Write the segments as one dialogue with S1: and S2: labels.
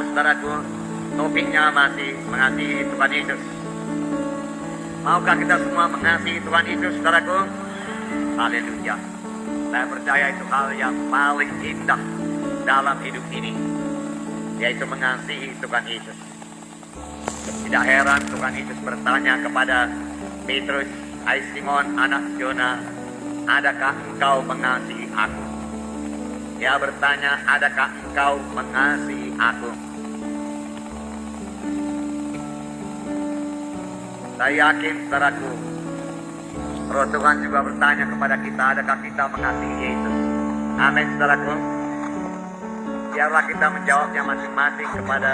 S1: saudaraku, topiknya masih mengasihi Tuhan Yesus. Maukah kita semua mengasihi Tuhan Yesus, saudaraku? Haleluya. Saya percaya itu hal yang paling indah dalam hidup ini, yaitu mengasihi Tuhan Yesus. Tidak heran Tuhan Yesus bertanya kepada Petrus, "Hai Simon, anak Yona, adakah engkau mengasihi aku?" Dia bertanya, "Adakah engkau mengasihi aku?" Saya yakin, saudaraku, Roh Tuhan juga bertanya kepada kita, adakah kita mengasihi Yesus? Amin, saudaraku. Biarlah kita menjawabnya masing-masing kepada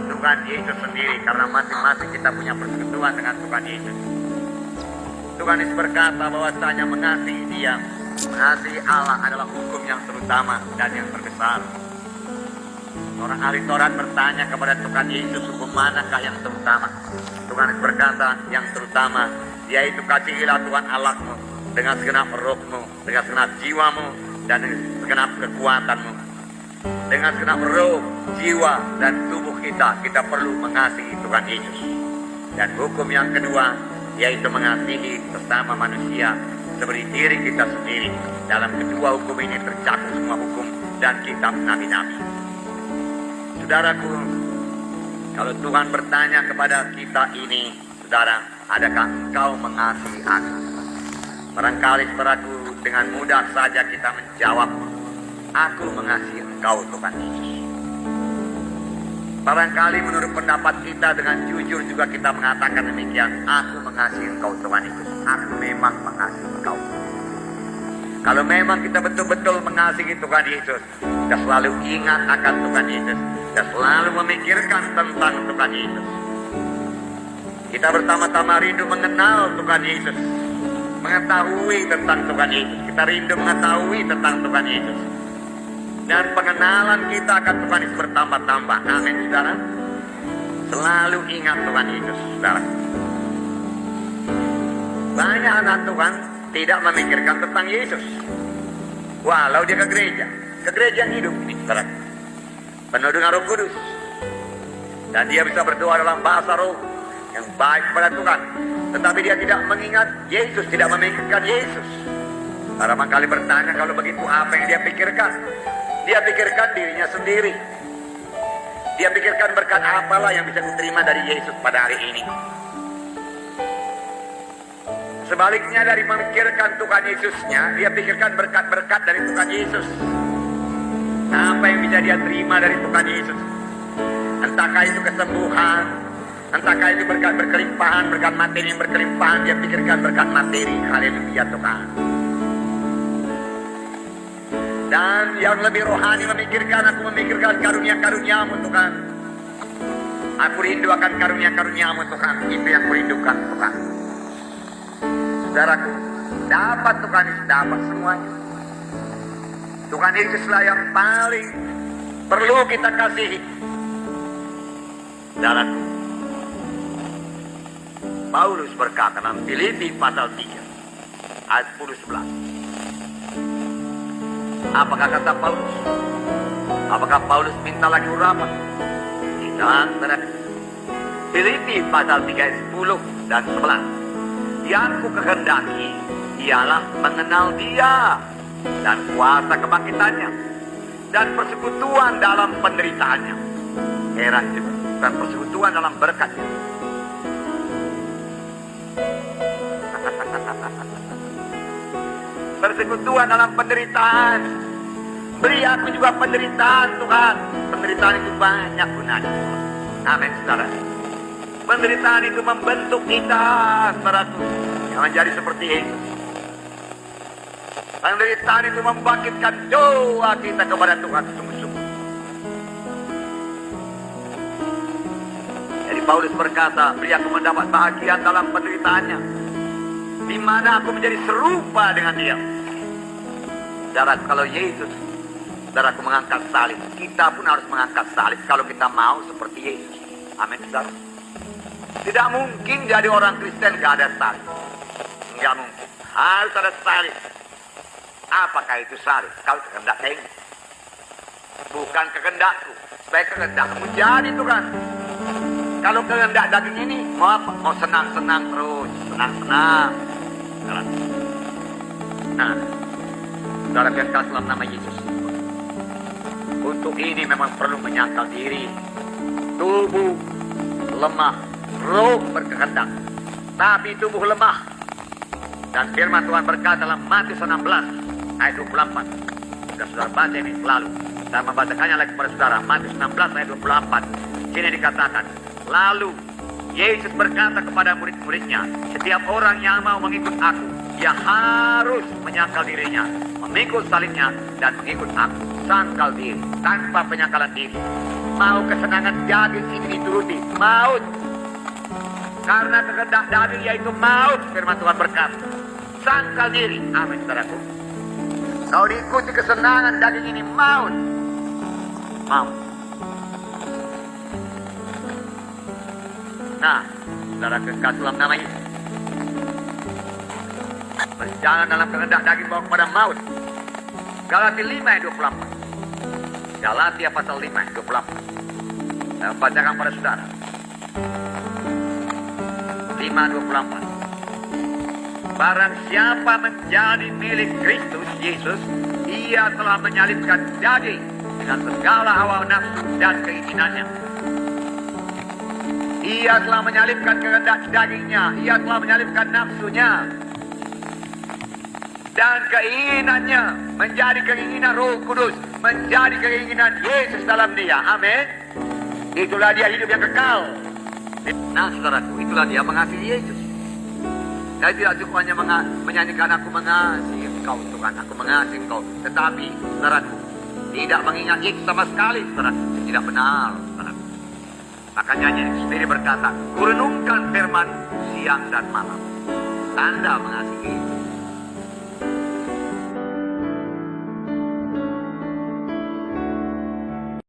S1: Tuhan Yesus sendiri, karena masing-masing kita punya persekutuan dengan Tuhan Yesus. Tuhan Yesus berkata bahwasanya mengasihi Dia, mengasihi Allah adalah hukum yang terutama dan yang terbesar. Orang ahli Taurat bertanya kepada Tuhan Yesus, hukum manakah yang terutama? Tuhan Yesus berkata, yang terutama yaitu kasihilah Tuhan Allahmu dengan segenap rohmu, dengan segenap jiwamu, dan dengan segenap kekuatanmu. Dengan segenap roh, jiwa, dan tubuh kita perlu mengasihi Tuhan Yesus. Dan hukum yang kedua yaitu mengasihi sesama manusia seperti diri kita sendiri. Dalam kedua hukum ini tercakup semua hukum dan kitab nabi-nabi. Saudaraku, kalau Tuhan bertanya kepada kita ini, saudara, adakah engkau mengasihi aku? Barangkali, saudaraku, dengan mudah saja kita menjawab, aku mengasihi engkau, Tuhan Yesus. Barangkali menurut pendapat kita dengan jujur juga kita mengatakan demikian, aku mengasihi engkau, Tuhan Yesus. Aku memang mengasihi engkau. Kalau memang kita betul-betul mengasihi Tuhan Yesus, kita selalu ingat akan Tuhan Yesus, kita selalu memikirkan tentang Tuhan Yesus. Kita pertama-tama rindu mengenal Tuhan Yesus, mengetahui tentang Tuhan Yesus. Kita rindu mengetahui tentang Tuhan Yesus. Dan pengenalan kita akan Tuhan Yesus bertambah-tambah. Amin, saudara. Selalu ingat Tuhan Yesus, saudara. Banyak anak Tuhan tidak memikirkan tentang Yesus. Walau dia ke gereja yang hidup ini, saudara, penuh dengan Roh Kudus, dan dia bisa berdoa dalam bahasa roh yang baik kepada Tuhan, tetapi dia tidak mengingat Yesus, tidak memikirkan Yesus. Barangkali bertanya, kalau begitu apa yang dia pikirkan? Dia pikirkan dirinya sendiri. Dia pikirkan berkat apalah yang bisa diterima dari Yesus pada hari ini. Sebaliknya dari memikirkan Tuhan Yesusnya, dia pikirkan berkat-berkat dari Tuhan Yesus. Apa yang bisa dia terima dari Tuhan Yesus? Entahkah itu kesembuhan, entahkah itu berkat berkelimpahan, berkat materi yang berkelimpahan, dia pikirkan berkat materi. Haleluya Tuhan. Dan yang lebih rohani aku memikirkan karunia-karuniamu Tuhan. Aku rindu akan karunia-karuniamu Tuhan. Itu yang kurindukan Tuhan. Saudaraku, dapat Tuhan Yesus, dapat semuanya. Tuhan Yesuslah yang paling perlu kita kasihi. Saudaraku, Paulus berkata dalam Filipi pasal 3 ayat 10-11. Apakah kata Paulus? Apakah Paulus minta lagi urapan? Tidak, saudaraku. Filipi pasal 3 ayat 10 dan 11. Yang ku kehendaki ialah mengenal Dia dan kuasa kebangkitannya dan persekutuan dalam penderitaannya. Heran juga, bukan persekutuan dalam berkatnya. Persekutuan dalam penderitaan. Beri aku juga penderitaan Tuhan. Penderitaan itu banyak gunanya. Amin, saudara. Penderitaan itu membentuk kita, saudaraku, yang menjadi seperti Yesus. Penderitaan itu membangkitkan doa kita kepada Tuhan sungguh-sungguh. Jadi Paulus berkata, beri aku mendapat bahagian dalam penderitaannya, di mana aku menjadi serupa dengan Dia. Saudara, kalau Yesus, saudaraku, mengangkat salib, kita pun harus mengangkat salib kalau kita mau seperti Yesus. Amin, saudara. Tidak mungkin jadi orang Kristen gak ada salib. Tidak mungkin. Harus ada salib. Apakah itu salib? Kalau kehendak ini. Bukan kehendakku. Supaya kehendakmu jadi Tuhan. Kalau kehendak daging ini mau apa? Mau senang-senang terus, senang-senang. Nah, saudara kekasih dalam nama Yesus. Untuk ini memang perlu menyangkal diri. Tubuh lemah, roh berkehendak, tapi tubuh lemah. Dan firman Tuhan berkata dalam Matius 16 ayat 24. Sudah saudara baca ini selalu. Saya membacakannya lagi kepada saudara. Matius 16 ayat 24. Sini dikatakan, lalu Yesus berkata kepada murid-muridnya, setiap orang yang mau mengikut aku, dia harus menyangkal dirinya, memikul salibnya, dan mengikut aku. Sangkal diri, tanpa penyangkalan diri. Mau kesenangan daging ini dituruti, maut. Karena kehendak daging yaitu maut, firman Tuhan berkata. Sangkal diri, amin saudaraku. Kalau diikuti kesenangan daging ini, maut. Maut. Nah, saudara kekasih dalam nama Yesus, berjalan dalam kehendak daging bawa kepada maut. Galatia 5 ayat 24. Galatia pasal 5 ayat 24. Saya bacakan pada saudara. 5:24. Barang siapa menjadi milik Kristus Yesus, ia telah menyalibkan daging dengan segala hawa nafsu dan keinginannya. Ia telah menyalibkan kehendak dagingnya, ia telah menyalibkan nafsunya dan keinginannya, menjadi keinginan Roh Kudus, menjadi keinginan Yesus dalam dia. Amin. Itulah dia hidup yang kekal. Nah saudaraku, itulah dia mengasihi Yesus. Saya tidak cukup hanya menyanyikan aku mengasihi engkau Tuhan, aku mengasihi engkau. Tetapi saudaraku, tidak mengingat Yesus sama sekali, saudaraku. Tidak benar, saudaraku. Makanya Yesus sendiri berkata, kurenungkan firman siang dan malam. Tanda mengasihi.